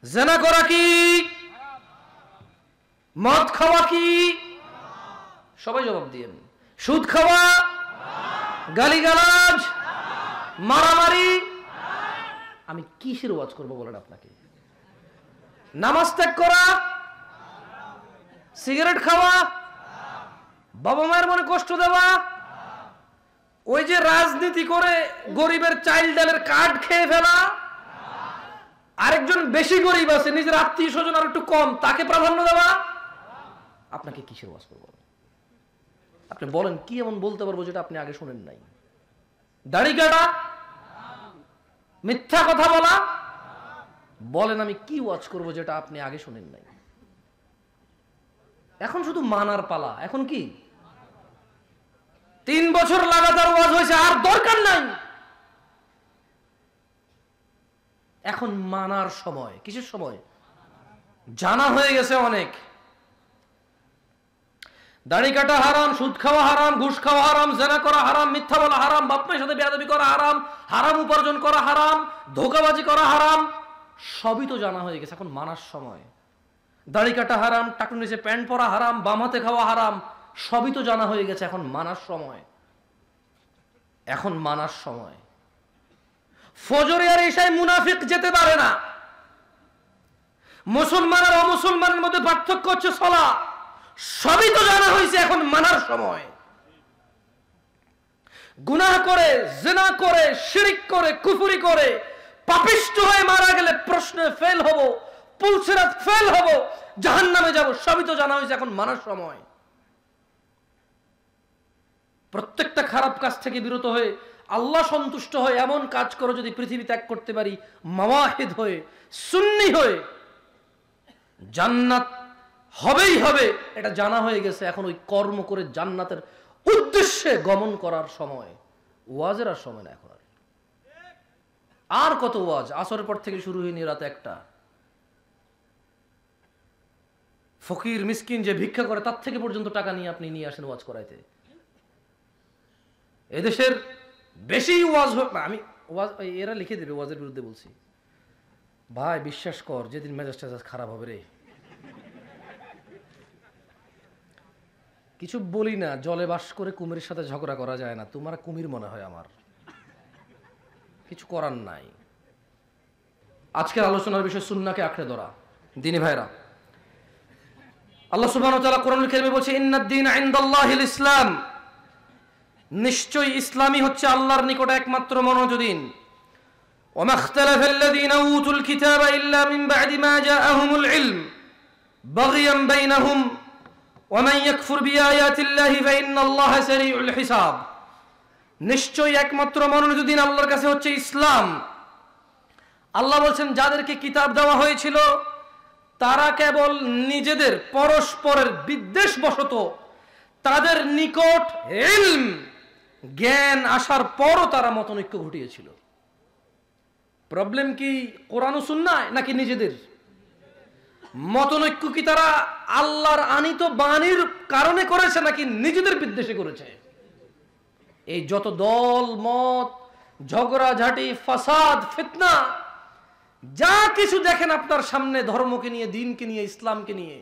জিনা করা কি? মদ খাওয়া কি? সবাই জবাব দিয়েন। সুদ খাওয়া, গালিগালাজ, মারামারি। আমি কিসের ওয়াজ করব বলেন আপনাকে? নামাজ ত্যাগ করা, সিগারেট খাওয়া, বাবা মায়ের মনে কষ্ট দেওয়া, ওই যে রাজনীতি করে গরিবের চাইল্ড ডালের কার্ড খেয়ে ফেলা, আরেকজন বেশি গরিব আছে নিজের আত্মীয় স্বজন আর একটু কম, তাকে প্রাধান্য দেওয়া। আপনাকে কিসের ওয়াজ করবো? আপনি বলেন কি এমন বলতে পারবো যেটা আপনি আগে শুনেন নাই? দাড়ি কাটা, মিথ্যা কথা বলা। বলেন আমি কি ওয়াজ করবো যেটা আপনি আগে শুনেন নাই? এখন শুধু মানার পালা। এখন কি 3 বছর লাগাতার ওয়াজ হয়েছে, আর দরকার নাই। এখন মানার সময়। কিসের সময়? জানা হয়ে গেছে অনেক। দাড়ি কাটা হারাম, সুদ খাওয়া হারাম, ঘুষ খাওয়া হারাম, জিনা করা হারাম, মিথ্যা বলা হারাম, বাপ মায়ের সাথে বেয়াদবি করা হারাম, হারাম উপার্জন করা হারাম, ধোঁকাবাজি করা হারাম। সবই তো জানা হয়ে গেছে, এখন মানার সময়। দাড়ি কাটা হারাম, টাকুর নিচে প্যান্ট পরা হারাম, বাম হাতে খাওয়া হারাম, সবই তো জানা হয়ে গেছে, এখন মানার সময়। এখন মানার সময়। ফজরে আর এশায় মুনাফিক যেতে পারে না। মুসলমান আর অমুসলমানের মধ্যে পার্থক্য হচ্ছে সালাত। সবই তো জানা হয়েছে, এখন মানার সময়। গুনাহ করে, জিনা করে, শিরক করে, কুফরি করে পাপিষ্ঠ হয়ে মারা গেলে প্রশ্নে ফেল হব, পুলসিরাত ফেল হব, জাহান্নামে যাব, সবই তো জানা হয়েছে, এখন মানার সময়। প্রত্যেকটা খারাপ কাজ থেকে বিরত হয়ে আল্লাহ সন্তুষ্ট হয়ে এমন কাজ করো যদি পৃথিবী ত্যাগ করতে পারি, মাওয়াহিদ হয়ে, সুন্নি হয়ে, জান্নাত হবেই হবে, এটা জানা হয়ে গেছে। এখন ওই কর্ম করে জান্নাতের উদ্দেশ্যে গমন করার সময়। ওয়াজের আর সময় না এখন। আর কত ওয়াজ? আসরের পর থেকে শুরু হয়নি, রাতে 1টা। ফকির মিসকিন যে ভিক্ষা করে তার থেকে পর্যন্ত টাকা নিয়ে আপনি নিয়ে আসেন ওয়াজ করাইতে। এদেশের বেশি ওয়াজ আমি ওয়াজ এরা লিখে দেবে ওয়াজের বিরুদ্ধে বলছি। ভাই বিশ্বাস কর, যেদিন মেজাজ টেজাজ খারাপ হবে রে, কিছু বলি না। জলে বাস করে কুমিরের সাথে ঝগড়া করা যায় না। তোমার কুমির মনে হয় আমার, কিছু করার নাই। আজকের আলোচনার বিষয় সুন্নাহকে আঁকড়ে ধরা। দিনী ভাইরা, আল্লাহ সুবহানাহু ওয়া তাআলা কোরআনুল কারীমে বলছে ইন্নাদ-দীনা ইনদাল্লাহিল ইসলাম, নিশ্চয়ই ইসলামই হচ্ছে আল্লাহর নিকট একমাত্র মনোনীত দিন। ওয়া মাখতালাফাল্লাযীনা উতুল কিতাবা ইল্লা মিন বা'দি মা জাআহুমুল ইলম বাগিয়ান বাইনাহুম ওয়া মান ইয়াকফুর বিআয়াতিল্লাহি ফাইন্নাল্লাহা সারিউল হিসাব। নিশ্চয়ই একমাত্র মনোনীত দিন আল্লাহর কাছে হচ্ছে ইসলাম। আল্লাহ বলছেন যাদেরকে কিতাব দেওয়া হয়েছিল তারা কেবল নিজেদের পরস্পরের বিদ্বেষবশত তাদের নিকট ইলম জ্ঞান আসার পরও তারা মতনৈক্য ঘটিয়েছিল। প্রবলেম কি কোরআন ও সুন্নাহ নাকি নিজেদের মতনৈক্য? কি তারা আল্লাহর আনিত বাণীর কারণে করেছে নাকি নিজেদের বিদ্বেষে করেছে? এই যত দল মত, ঝগড়াঝাটি, ফাসাদ, ফিতনা, যা কিছু দেখেন আপনার সামনে ধর্মকে নিয়ে, দিনকে নিয়ে, ইসলামকে নিয়ে,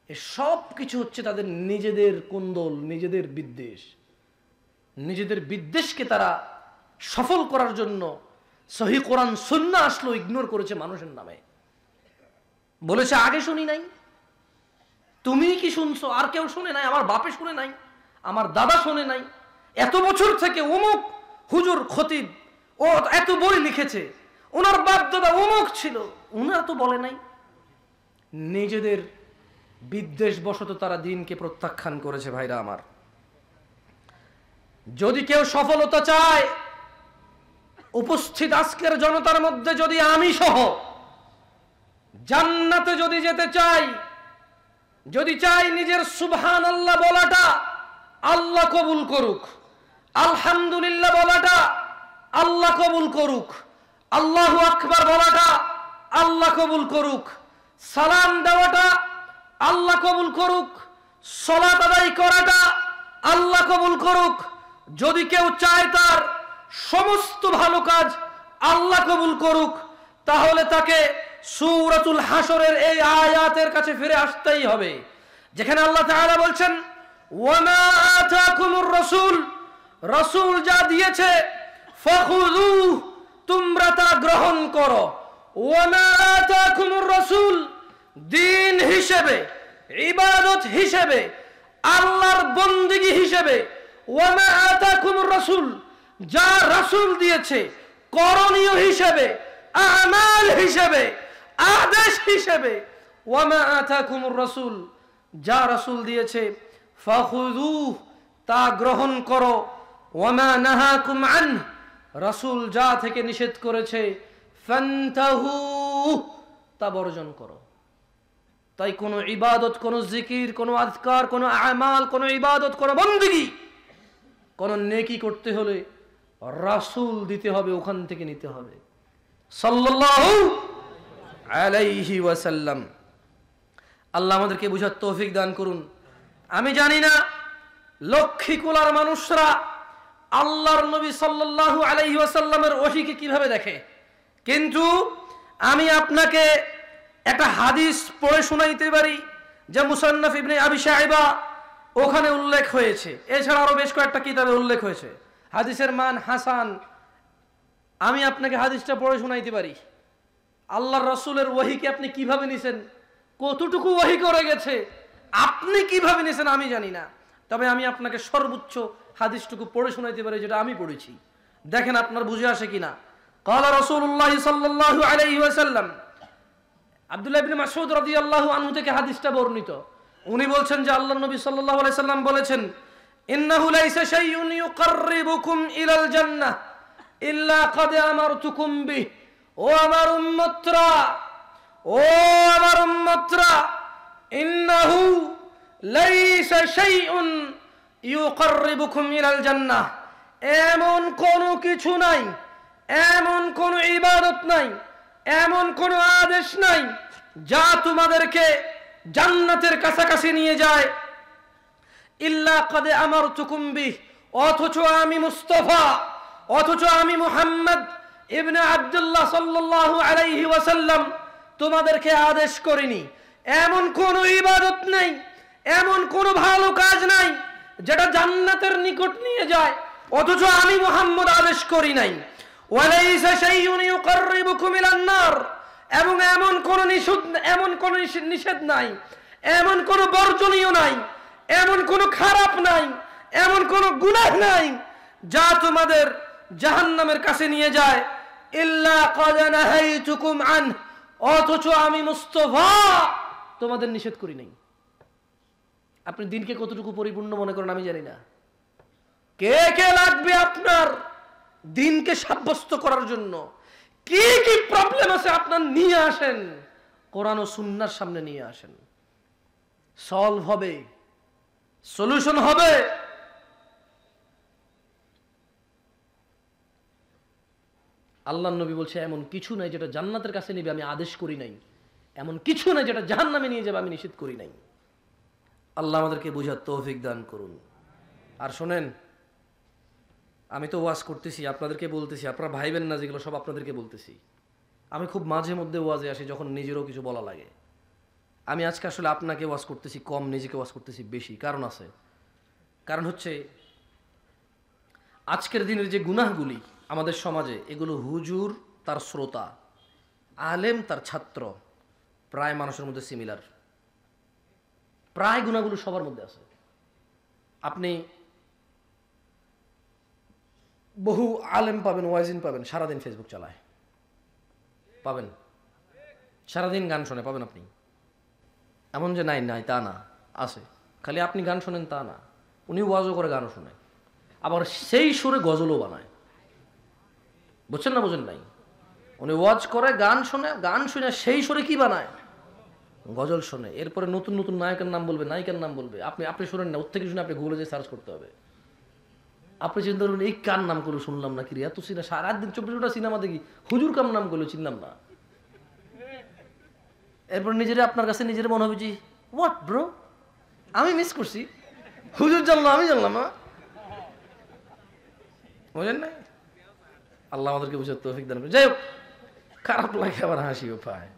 এ সব কিছু হচ্ছে তাদের নিজেদের কুন্দল, নিজেদের বিদ্বেষ। নিজেদের বিদ্বেষকে তারা সফল করার জন্য সহিহ কোরআন সুন্নাহ আসলো ইগনোর করেছে মানুষের নামে। বলেছে আগে শুনি নাই, তুমি কি শুনছো? আর কেউ শুনে নাই, আমার বাপে শুনে নাই, আমার দাদা শুনে নাই, এত বছর থেকে অমুক হুজুর খতিব ও এত বই লিখেছে, ওনার বাপ দাদা অমুক ছিল, ওনারা তো বলে নাই। নিজেদের বিদ্বেষ বশত তারা দিনকে প্রত্যাখ্যান করেছে। ভাইরা আমার, যদি কেউ সফলতা চায়, উপস্থিত আজকের জনতার মধ্যে যদি আমি সহ জান্নাতে যদি যেতে চাই, যদি চাই নিজের সুবহানাল্লাহ বলাটা আল্লাহ কবুল করুক, আলহামদুলিল্লাহ বলাটা আল্লাহ কবুল করুক, আল্লাহু আকবার বলাটা আল্লাহ কবুল করুক, সালাম দেওয়াটা আল্লাহ কবুল করুক, সালাত আদায় করাটা আল্লাহ কবুল করুক, যদি কেউ চায় তার সমস্ত ভালো কাজ আল্লাহ কবুল করুক, তাহলে তাকে সূরাতুল হাশরের এই আয়াতের কাছে ফিরে আসতেই হবে, যেখানে আল্লাহ তাআলা বলছেন ওয়ামা আতাকুমুর রাসূল, রাসূল যা দিয়েছে ফাখুযুহু, তোমরা তা গ্রহণ করো। ওয়ামা আতাকুমুর রাসূল, দ্বীন হিসেবে, ইবাদত হিসেবে, আল্লাহর বন্দেগী হিসেবে, ওয়ামা আতাকুমুর রাসূল, যা রাসূল দিয়েছে করণীয় হিসেবে, আমাল হিসেবে, আদেশ হিসেবে, ওয়ামা আতাকুমুর রাসূল, যা রাসূল দিয়েছে ফাখুযুহু, তা গ্রহণ করো। ওয়ামা নাহাকুম আনহু, রাসূল যা থেকে নিষেধ করেছে ফান্তাহু, তা বর্জন করো। তাই কোনো ইবাদত, কোনো জিকির, কোনো আযকার, কোনো আমাল, কোনো ইবাদত, কোনো বন্দেগী, কোনো নেকি করতে হলে রাসূল দিতে হবে, ওখান থেকে নিতে হবে সাল্লাল্লাহু আলাইহি ওয়াসাল্লাম। আল্লাহ আমাদেরকে বুঝার তৌফিক দান করুন। আমি জানি না লক্ষ্মীকুলার মানুষরা আল্লাহর নবী সাল্লাল্লাহু আলাইহি ওয়াসাল্লামের ওহীকে কিভাবে দেখে, কিন্তু আমি আপনাকে একটা হাদিস পড়ে শোনাইতে পারি যা মুসান্নাফ ইবনে আবি শাইবা ওখানে উল্লেখ হয়েছে, এছাড়া আরো বেশ কয়েকটা কিতাবে উল্লেখ হয়েছে। হাদিসের মান হাসান। আমি আপনাকে হাদিসটা পড়ে শোনাইতে পারি। আল্লাহর রাসূলের ওহীকে আপনি কিভাবে নিছেন, কতটুকু ওহী করে গেছে, আপনি কিভাবে নিছেন আমি জানি না, তবে আমি আপনাকে সর্বোচ্চ হাদিসটুকু পড়ে শোনাইতে পারি যেটা আমি পড়েছি। দেখেন আপনার বুঝে আসে কিনা। ক্বালা রাসূলুল্লাহ সাল্লাল্লাহু আলাইহি ওয়াসাল্লাম, আব্দুল্লাহ ইবনে মাসউদ রাদিয়াল্লাহু আনহু থেকে হাদিসটা বর্ণিত। উনি বলছেন যে আল্লাহর নবী সাল্লাল্লাহু আলাইহি সাল্লাম বলেছেন, ইন্নাহু লাইসা শাইউন ইউকাররিবুকুম ইলাল জান্নাহ ইল্লা ক্বাদ আমারতুকুম বিহি। ও আমার উম্মতরা, ও আমার উম্মতরা, ইন্নাহু লাইসা শাইউন ইউকাররিবুকুম ইলাল জান্নাহ, এমন কোনো কিছু নাই, এমন কোনো ইবাদত নাই, এমন কোনো আদেশ নাই যা তোমাদেরকে জান্নাতের কাছাকাছি নিয়ে যায়, ইল্লা ক্বাদ আমারতুকুম বিহি, অথচ আমি মুস্তাফা, অথচ আমি মুহাম্মদ ইবনে আব্দুল্লাহ সাল্লাল্লাহু আলাইহি ওয়াসাল্লাম তোমাদেরকে আদেশ করিনি। এমন কোনো ইবাদত নাই, এমন কোনো ভালো কাজ নাই যেটা জান্নাতের নিকট নিয়ে যায়, অথচ আমি মুহাম্মদ আদেশ করি নাই। ওয়ালাইসা শাইউন ইউকাররিবুকুম ইলান নার, এবং এমন কোন নিষেধ নাই, এমন কোন বর্জনীয় নাই, এমন কোন খারাপ নাই, এমন কোন গুনাহ নাই যা তোমাদের জাহান্নামের কাছে নিয়ে যায়, ইল্লা ক্বাদ নাহাইতুকুম আন, অথচ আমি মুস্তাফা তোমাদের নিষেধ করি নাই। আপনি দিনকে কতটুকু পরিপূর্ণ মনে করেন আমি জানি না। কে কে লাগবে আপনার দিনকে সাব্যস্ত করার জন্য? কি কি প্রবলেম আছে আপনার নিয়ে আসেন, কোরআন ও সুন্নাহর সামনে নিয়ে আসেন, সলভ হবে, সলিউশন হবে। আল্লাহর নবী বলছে এমন কিছু নাই যেটা জান্নাতের কাছে নিবে আমি আদেশ করি নাই, এমন কিছু নাই যেটা জাহান্নামে নিয়ে যাবে আমি নিষেধ করি নাই। আল্লাহ আমাদেরকে বুঝার তৌফিক দান করুন। আর শোনেন, আমি তো ওয়াজ করতেছি, আপনাদেরকে বলতেছি, আপনারা ভাইবেন না যেগুলো সব আপনাদেরকে বলতেছি। আমি খুব মাঝে মধ্যে ওয়াজে আসি যখন নিজেরও কিছু বলা লাগে। আমি আজকে আসলে আপনাকে ওয়াজ করতেছি কম, নিজেকে ওয়াজ করতেছি বেশি। কারণ আছে, কারণ হচ্ছে আজকের দিনের যে গুনাহগুলি আমাদের সমাজে, এগুলো হুজুর তার শ্রোতা, আলেম তার ছাত্র, প্রায় মানুষের মধ্যে সিমিলার। প্রায় গুনাহগুলো সবার মধ্যে আছে। আপনি বহু আলেম পাবেন, ওয়াজিন পাবেন, সারাদিন ফেসবুক চালায়, পাবেন সারাদিন গান শোনে, পাবেন আপনি। এমন যে নাই নাই তা না, আছে। খালি আপনি গান শোনেন তা না, উনি ওয়াজও করে, গানও শোনে, আবার সেই সুরে গজলও বানায়। বুঝছেন না বুঝেন নাই? উনি ওয়াজ করে, গান শোনে, গান শুনে সেই সুরে কি বানায়, গজল শোনে। এরপরে নতুন নতুন নায়কের নাম বলবে, নায়িকার নাম বলবে। আপনি শোনেন না, ওর থেকে শুনে আপনি গুগলে যে সার্চ করতে হবে। আপনি চিন্তা করবেন এই কার নাম করলো শুনলাম না, কি রে এত সিনেমা, সারাদিন 24 ঘন্টা সিনেমা দেখি, হুজুর কার নাম করলো চিনলাম না। এরপর নিজের আপনার কাছে নিজের মনে হবে যে হোয়াট ব্রো, আমি মিস করছি, হুজুর জানলাম আমি জানলাম না। বুঝলেন না? আল্লাহ আমাদেরকে বুঝার তৌফিক দান করে। যাই হোক, খারাপ লাগে আবার হাসিও পায়।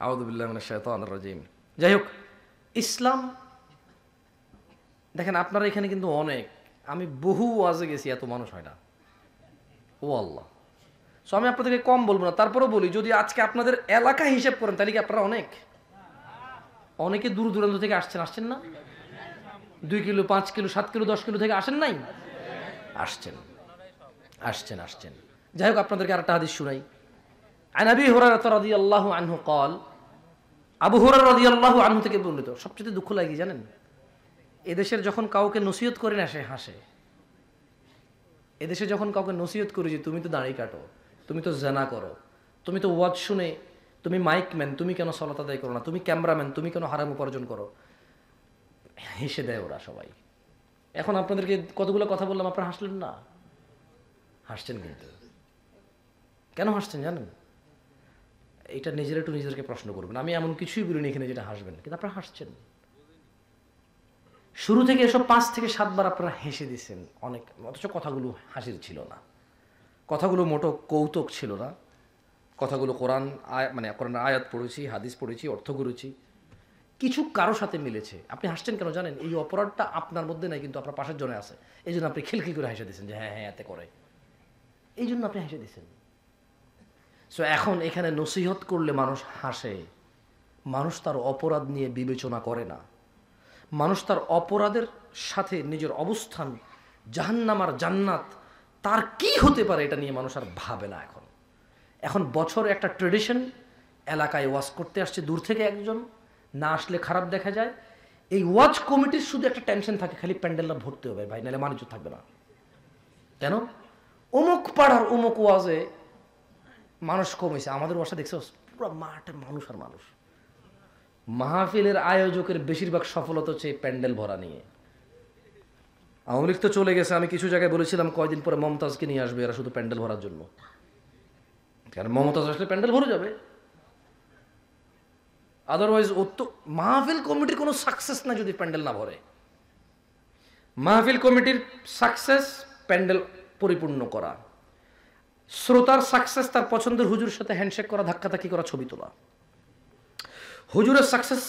আউযু বিল্লাহি মিনাশ শাইতানির রাজিম। যাই হোক, ইসলাম দেখেন আপনারা এখানে কিন্তু অনেক, আমি বহু ওয়াজে গেছি, এত মানুষ হয় না। ও আল্লাহ, সো আমি আপনাদেরকে কম বলবো না, তারপরেও বলি, যদি আজকে আপনাদের এলাকা হিসেব করেন তাহলে কি আপনারা অনেকে দূর দূরান্ত থেকে আসছেন না? 2 কিলো, 5 কিলো, 7 কিলো, 10 কিলো থেকে আসেন নাই? আসছেন। যাই হোক, আপনাদেরকে আরেকটা হাদিস শুনাই। আন আবি হুরায়রা রাদিয়াল্লাহু আনহু قال, আবু হুরায়রা রাদিয়াল্লাহু আনহু থেকে বর্ণিত। সবচেয়ে দুঃখ লাগে জানেন, এদেশের যখন কাউকে নসিহত করে না সে হাসে। এদেশে যখন কাউকে নসিহত করি যে তুমি তো দাড়ি কাটো, তুমি তো জানা করো, তুমি তো ওয়াজ শুনে, তুমি মাইকম্যান, তুমি কেন সালাত আদায় করো না, তুমি ক্যামেরাম্যান, তুমি কেন হারাম উপার্জন করো, হেসে দেয় ওরা সবাই। এখন আপনাদেরকে কতগুলো কথা বললাম, আপনারা হাসলেন না? হাসছেন কিন্তু কেন হাসছেন জানেন? এটা একটু নিজেদেরকে প্রশ্ন করবেন। আমি এমন কিছুই বলিনি এখানে যেটা হাসবেন, কিন্তু আপনারা হাসছেন। শুরু থেকে এসব 5 থেকে 7 বার আপনারা হেসে দিচ্ছেন অনেক, অথচ কথাগুলো হাসির ছিল না, কথাগুলো মোটো কৌতুক ছিল না, কথাগুলো কোরআন কোরআনের আয়াত পড়েছি, হাদিস পড়েছি, অর্থ করেছি, কিছু কারো সাথে মিলেছে। আপনি হাসছেন কেন জানেন? এই অপরাধটা আপনার মধ্যে নাই, কিন্তু আপনার পাশের জনে আছে, এই জন্য আপনি খিলখিল করে হেসে দিচ্ছেন যে হ্যাঁ এতে করে, এই জন্য আপনি হেসে দিচ্ছেন। সো এখন এখানে নসিহত করলে মানুষ হাসে, মানুষ তার অপরাধ নিয়ে বিবেচনা করে না, মানুষ তার অপরাধের সাথে নিজের অবস্থান, জাহান্নাম আর জান্নাত তার কি হতে পারে এটা নিয়ে মানুষ আর ভাবে না। এখন বছরে একটা ট্রেডিশন, এলাকায় ওয়াজ করতে আসছে দূর থেকে একজন, না আসলে খারাপ দেখা যায়। এই ওয়াজ কমিটির শুধু একটা টেনশন থাকে, খালি প্যান্ডেলটা ভরতে হবে ভাই, নাহলে মানুষ থাকবে না। কেন? অমুক পাড়ার অমুক ওয়াজে মানুষ কমেছে, আমাদের ওয়াজটা দেখছো পুরো মাঠে মানুষ আর মানুষ। মাহফিলের আয়োজকের বেশিরভাগ সফলতা হচ্ছে প্যান্ডেল ভরা নিয়ে। আওয়ামী লীগ তো চলে গেছে, আমি কিছু জায়গায় বলেছিলাম কয়দিন পরে মমতাজকে নিয়ে আসবে এরা শুধু প্যান্ডেল ভরার জন্য, কারণ মমতাজ আসলে প্যান্ডেল ভরে যাবে। আদারওয়াইজ ও তো মাহফিল কমিটির কোনো সাকসেস না যদি প্যান্ডেল না ভরে। মাহফিল কমিটির সাকসেস প্যান্ডেল পরিপূর্ণ করা, শ্রোতার সাকসেস তার পছন্দের হুজুর সাথে হ্যান্ডশেক করা, ধাক্কাধাক্কি করা, ছবি তোলা। হুজুরের সাকসেস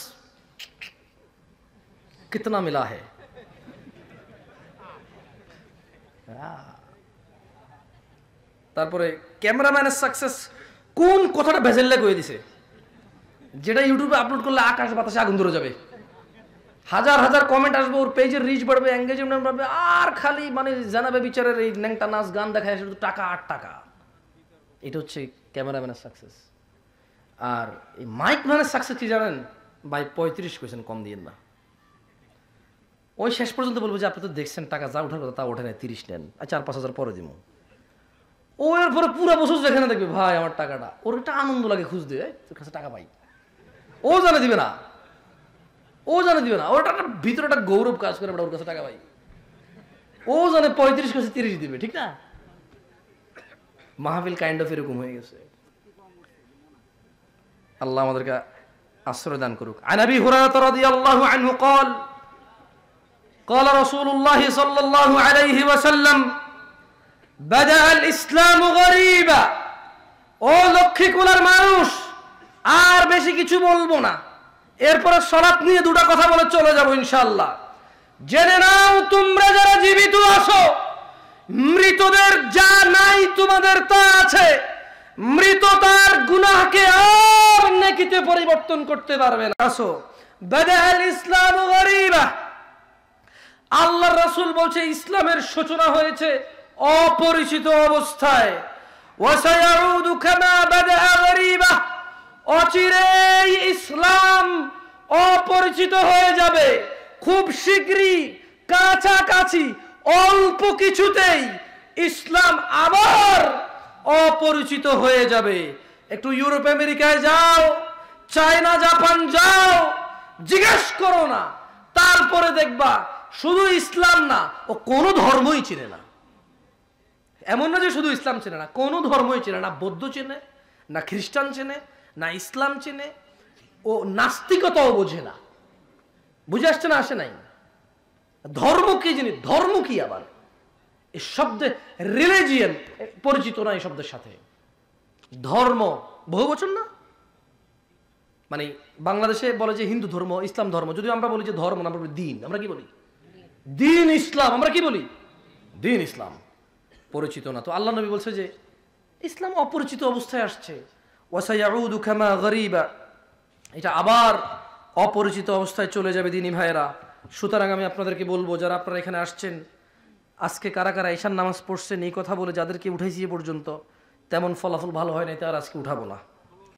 কিতনা মিলা হে, তারপরে ক্যামেরাম্যানের সাকসেস কোন কথাটা ভেজেল্লা করে দিছে, যেটা ইউটিউবে আপলোড করলে আকাশ বাতাসে আগুন ধরে যাবে, হাজার হাজার কমেন্ট আসবে, ওর পেজের রিচ বাড়বে, এঙ্গেজমেন্ট বাড়বে, আর খালি জানাবে বিচারের এই ন্যাংটা নাচ গান দেখায় শুধু টাকা আর টাকা। এটা হচ্ছে ক্যামেরাম্যানের সাকসেস। আর এই মাইক ম্যানের সাকসেস কি জানেন ভাই? 35 কোয়েশ্চেন কম দিয়েন না। ওই শেষ পর্যন্ত বলবো যে আপনি তো দেখছেন টাকা যা ওঠার কথা তা ওঠে না, 30 নেন, আর 4-5 হাজার পরে দিব। ও এরপরে পুরো বছর যেখানে দেখবে ভাই আমার টাকাটা, ওর একটা আনন্দ লাগে খুঁজ দিয়ে তোর কাছে টাকা পাই, ও জানে দিবে না, ওর একটা ভিতরে একটা গৌরব কাজ করে ওর কাছে টাকা পাই, ও জানে 35 কাছে 30 দিবে, ঠিক না? মাহফিল কাইন্ড অফ এরকম হয়ে গেছে। আল্লাহ আমাদেরকে আশ্রয় দান করুক। আন আবি হুরায়রা রাদিয়াল্লাহু আনহু قال قال رسول الله صلى الله عليه وسلم بدأ الإسلام غريبا। ও লক্ষ্মীকুলার মানুষ, আর বেশি কিছু বলবো না, এরপরে সালাত নিয়ে দুটো কথা বলে চলে যাব ইনশাআল্লাহ। জেনে নাও তোমরা যারা জীবিত আছো, মৃতদের যা নাই তোমাদের তা আছে। মৃত তার গুনাহকে আর নেকিতে পরিবর্তন করতে পারবে না। আসো, বাদাল ইসলাম গরীবা, আল্লাহর রাসূল বলছে ইসলামের সূচনা হয়েছে অপরিচিত অবস্থায়। ওয়াসায়াউদু কামা বাদা গরীবা, অচিরেই ইসলাম অপরিচিত হয়ে যাবে। খুব শীঘ্রই, কাছাকাছি, অল্প কিছুতেই ইসলাম আবার অপরিচিত হয়ে যাবে। একটু ইউরোপ আমেরিকায় যাও, চায়না জাপান যাও, জিজ্ঞেস করো না, তারপরে দেখবা শুধু ইসলাম না, ও কোনো ধর্মই চিনে না। এমন না যে শুধু ইসলাম চেনে না, কোনো ধর্মই চেনে না। বৌদ্ধ চেনে না, খ্রিস্টান চেনে না, ইসলাম চেনে, ও নাস্তিকতাও বোঝে না। বুঝে আসছে না? আসে নাই? ধর্ম কি জিনিস, ধর্ম কি আবার এই শব্দে, রিলিজিয়ন পরিচিত না এই শব্দের সাথে। ধর্ম বহুবচন না, মানে বাংলাদেশে বলে যে হিন্দু ধর্ম, ইসলাম ধর্ম, যদিও আমরা বলি যে ধর্ম না, আমরা বলি দিন। আমরা কি বলি? দিন ইসলাম। আমরা কি বলি? দিন ইসলাম। পরিচিত না। তো আল্লাহ নবী বলছে যে ইসলাম অপরিচিত অবস্থায় আসছে, ওয়াসায়াউদু কামা গরিবা, এটা আবার অপরিচিত অবস্থায় চলে যাবে দিনী ভাইয়েরা। সুতরাং আমি আপনাদেরকে বলবো, যারা আপনারা এখানে আসছেন, আজকে কারা কারা ঈশান নামাজ পড়ছেন, এই কথা বলে যাদেরকে উঠাইছি এ পর্যন্ত তেমন ফলাফল ভালো হয় নাই, তার আজকে উঠাবো না।